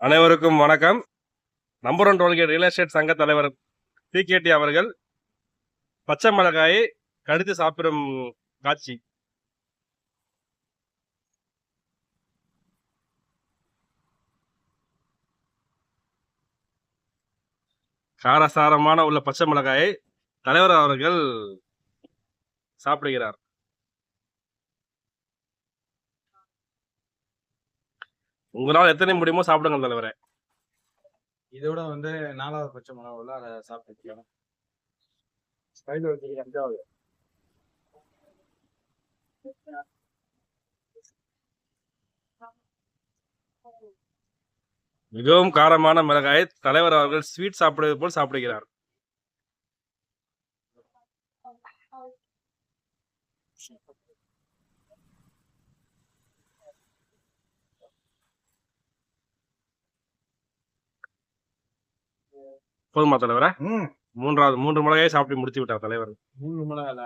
அனைவருக்கும் வணக்கம். Number 1 tollgate real estate சங்க தலைவர் PKT அவர்கள் பச்சை மிளகாயை கடித்து சாப்பிடும் காட்சி. காரசாரமான உள்ள பச்சை மிளகாயை தலைவர் அவர்கள் சாப்பிடுகிறார். உங்களால் எத்தனை முடியுமோ சாப்பிடுங்க தலைவரே. இதோட 4வது பச்சை மிளகாவில் அதை சாப்பிட்டுக்கலாம். மிகவும் காரமான மிளகாயை தலைவர் அவர்கள் ஸ்வீட் சாப்பிடுவது போல் சாப்பிடுகிறார். போதுமா தலைவரா? 3 மிளகாயை சாப்பிட்டு முடித்து விட்டார் தலைவர். 3 மிளகாய்